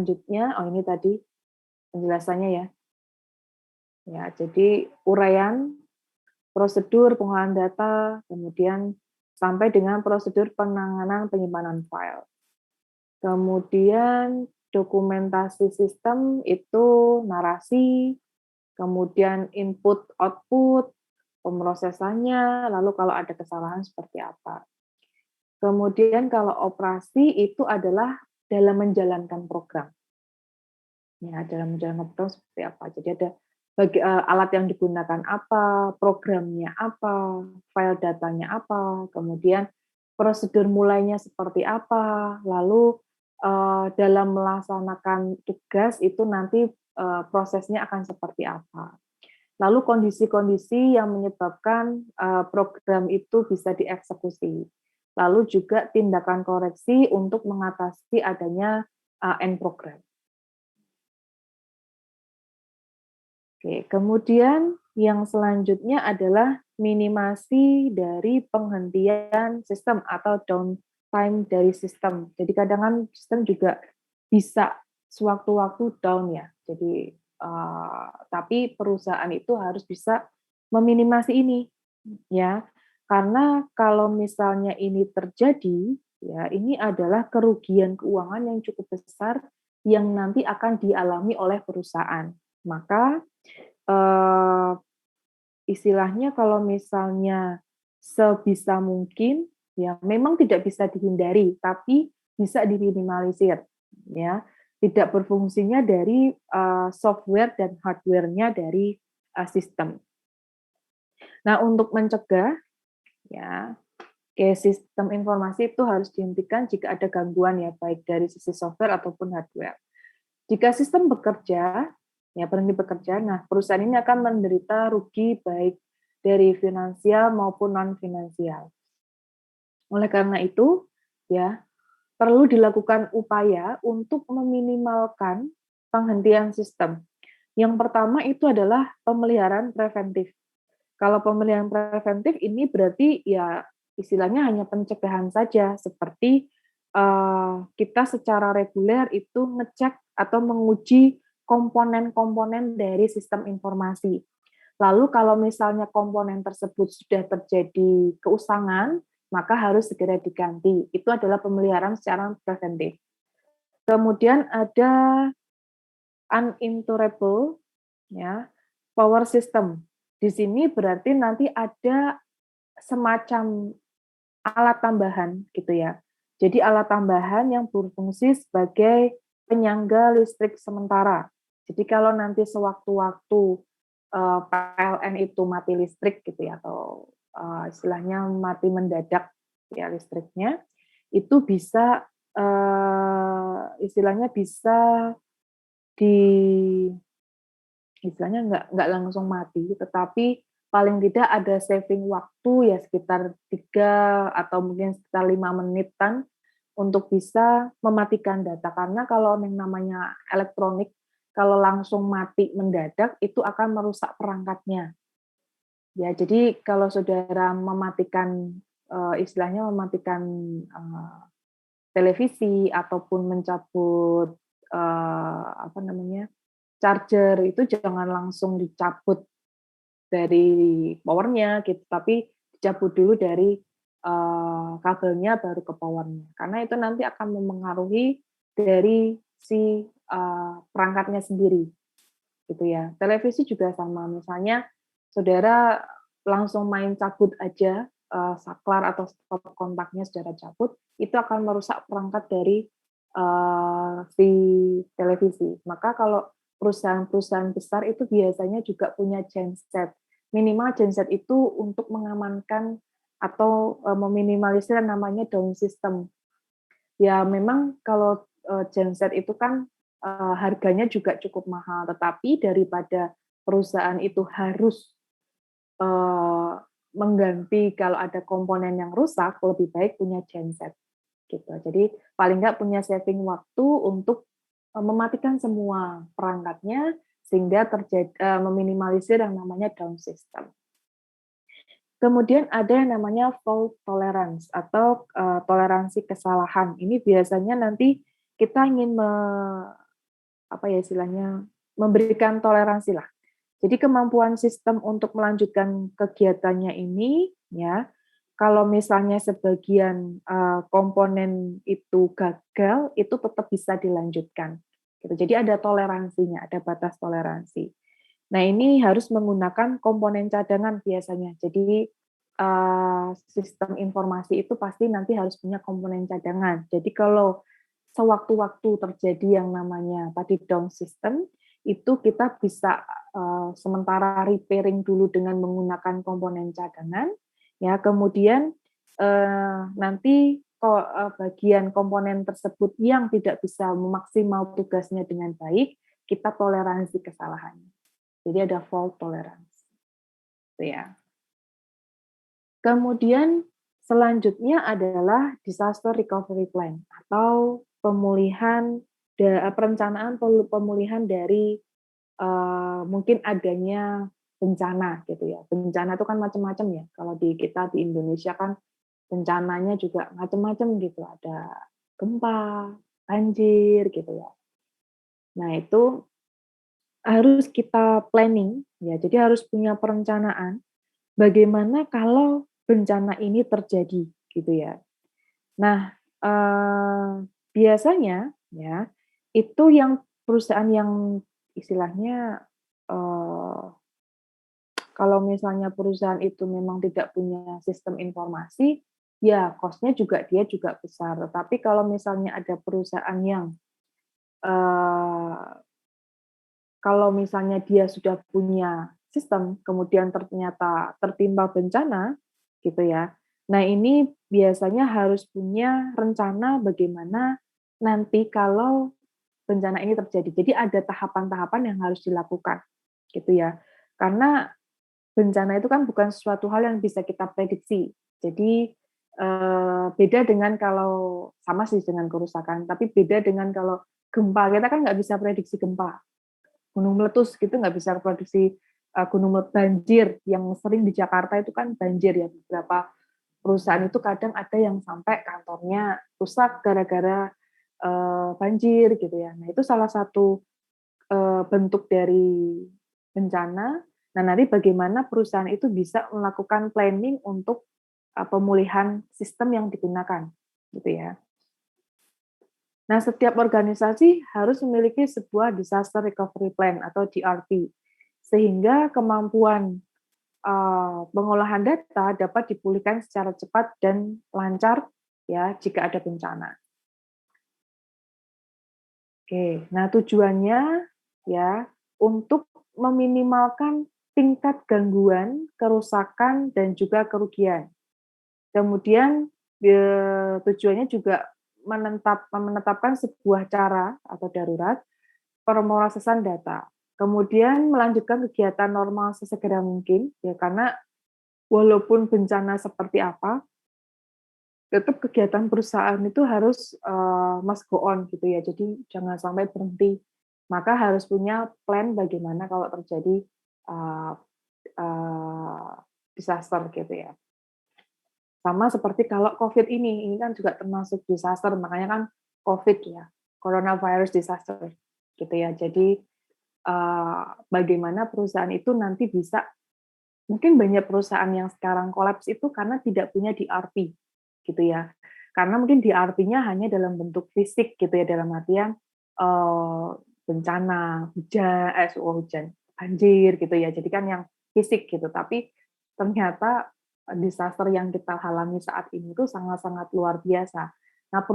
Selanjutnya, ini tadi penjelasannya ya. Ya, jadi uraian, prosedur pengolahan data, kemudian sampai dengan prosedur penanganan penyimpanan file. Kemudian dokumentasi sistem itu narasi, kemudian input-output, pemrosesannya, lalu kalau ada kesalahan seperti apa. Kemudian kalau operasi itu adalah dalam menjalankan program. Ya, dalam menjalankan program seperti apa. Jadi ada alat yang digunakan apa, programnya apa, file datanya apa, kemudian prosedur mulainya seperti apa, lalu dalam melaksanakan tugas itu nanti prosesnya akan seperti apa. Lalu kondisi-kondisi yang menyebabkan program itu bisa dieksekusi. Lalu juga tindakan koreksi untuk mengatasi adanya end program. Oke, kemudian yang selanjutnya adalah minimasi dari penghentian sistem atau downtime dari sistem. Jadi kadang kan sistem juga bisa sewaktu-waktu down ya. Jadi tapi perusahaan itu harus bisa meminimasi ini ya. Karena kalau misalnya ini terjadi, ya ini adalah kerugian keuangan yang cukup besar yang nanti akan dialami oleh perusahaan. Maka istilahnya kalau misalnya sebisa mungkin, ya memang tidak bisa dihindari, tapi bisa diminimalisir, ya. Tidak berfungsinya dari software dan hardware-nya dari sistem. Nah, untuk mencegah, ya, sistem informasi itu harus dihentikan jika ada gangguan ya, baik dari sisi software ataupun hardware. Jika sistem bekerja, ya berhenti bekerja, nah perusahaan ini akan menderita rugi baik dari finansial maupun non-finansial. Oleh karena itu, ya perlu dilakukan upaya untuk meminimalkan penghentian sistem. Yang pertama itu adalah pemeliharaan preventif. Kalau pemeliharaan preventif ini berarti ya istilahnya hanya pencegahan saja, seperti kita secara reguler itu ngecek atau menguji komponen-komponen dari sistem informasi. Lalu kalau misalnya komponen tersebut sudah terjadi keusangan, maka harus segera diganti. Itu adalah pemeliharaan secara preventif. Kemudian ada uninterruptible ya, power system. Di sini berarti nanti ada semacam alat tambahan gitu ya. Jadi alat tambahan yang berfungsi sebagai penyangga listrik sementara. Jadi kalau nanti sewaktu-waktu PLN itu mati listrik gitu ya, atau istilahnya mati mendadak ya listriknya, itu bisa istilahnya bisa di istilahnya nggak langsung mati, tetapi paling tidak ada saving waktu ya sekitar 3 atau mungkin sekitar 5 menitan untuk bisa mematikan data. Karena kalau yang namanya elektronik, kalau langsung mati mendadak itu akan merusak perangkatnya. Ya, jadi kalau saudara mematikan, istilahnya mematikan, televisi ataupun mencabut, apa namanya, charger itu jangan langsung dicabut dari powernya gitu, tapi dicabut dulu dari kabelnya baru ke powernya. Karena itu nanti akan memengaruhi dari si perangkatnya sendiri, gitu ya. Televisi juga sama, misalnya saudara langsung main cabut aja saklar atau stop kontaknya saudara cabut, itu akan merusak perangkat dari si televisi. Maka kalau perusahaan-perusahaan besar itu biasanya juga punya genset. Minimal genset itu untuk mengamankan atau meminimalisir yang namanya down system. Ya memang kalau genset itu kan harganya juga cukup mahal, tetapi daripada perusahaan itu harus mengganti kalau ada komponen yang rusak, lebih baik punya genset gitu. Jadi paling nggak punya saving waktu untuk mematikan semua perangkatnya sehingga meminimalisir yang namanya down system. Kemudian ada yang namanya fault tolerance atau toleransi kesalahan. Ini biasanya nanti kita ingin apa ya istilahnya, memberikan toleransi lah. Jadi kemampuan sistem untuk melanjutkan kegiatannya ini, ya, kalau misalnya sebagian, komponen itu gagal, itu tetap bisa dilanjutkan, gitu. Jadi ada toleransinya, ada batas toleransi. Nah, ini harus menggunakan komponen cadangan biasanya. Jadi, sistem informasi itu pasti nanti harus punya komponen cadangan. Jadi kalau sewaktu-waktu terjadi yang namanya tadi down system, itu kita bisa, sementara repairing dulu dengan menggunakan komponen cadangan, ya, kemudian, nanti bagian komponen tersebut yang tidak bisa memaksimal tugasnya dengan baik, kita toleransi kesalahannya. Jadi ada fault tolerance, gitu ya. Kemudian selanjutnya adalah disaster recovery plan atau perencanaan pemulihan dari, mungkin adanya bencana gitu ya. Bencana itu kan macam-macam ya, kalau di kita di Indonesia kan bencananya juga macam-macam gitu, ada gempa, banjir gitu ya. Nah itu harus kita planning ya, jadi harus punya perencanaan bagaimana kalau bencana ini terjadi gitu ya. Nah, biasanya ya, itu yang perusahaan yang istilahnya, eee, kalau misalnya perusahaan itu memang tidak punya sistem informasi, ya cost-nya juga dia juga besar. Tetapi kalau misalnya ada perusahaan yang, eee, kalau misalnya dia sudah punya sistem, kemudian ternyata tertimpa bencana, gitu ya. Nah, ini biasanya harus punya rencana bagaimana nanti kalau bencana ini terjadi. Jadi ada tahapan-tahapan yang harus dilakukan, gitu ya. Karena bencana itu kan bukan sesuatu hal yang bisa kita prediksi. Jadi, beda dengan kalau sama sih dengan kerusakan, tapi beda dengan kalau gempa, kita kan nggak bisa prediksi gempa. Gunung meletus gitu nggak bisa prediksi, gunung banjir yang sering di Jakarta itu kan banjir ya, beberapa perusahaan itu kadang ada yang sampai kantornya rusak gara-gara, banjir gitu ya. Nah itu salah satu, bentuk dari bencana. Nah nanti bagaimana perusahaan itu bisa melakukan planning untuk, pemulihan sistem yang digunakan, gitu ya. Nah, setiap organisasi harus memiliki sebuah disaster recovery plan atau DRP, sehingga kemampuan pengolahan data dapat dipulihkan secara cepat dan lancar ya jika ada bencana. Oke, nah tujuannya ya untuk meminimalkan tingkat gangguan, kerusakan dan juga kerugian. Kemudian tujuannya juga menetapkan sebuah cara atau darurat pemrosesan data. Kemudian melanjutkan kegiatan normal sesegera mungkin, ya karena walaupun bencana seperti apa, tetap kegiatan perusahaan itu harus, must go on gitu ya, jadi jangan sampai berhenti. Maka harus punya plan bagaimana kalau terjadi, eee eee, disaster gitu ya. Sama seperti kalau Covid ini kan juga termasuk disaster, makanya kan Covid ya, coronavirus disaster gitu ya. Jadi, bagaimana perusahaan itu nanti bisa mungkin banyak perusahaan yang sekarang kolaps itu karena tidak punya DRP, gitu ya. Karena mungkin DRP-nya hanya dalam bentuk fisik gitu ya, dalam artian, eee, bencana, hujan, banjir gitu ya, jadi kan yang fisik gitu. Tapi ternyata, disaster yang kita alami saat ini itu sangat-sangat luar biasa. Nah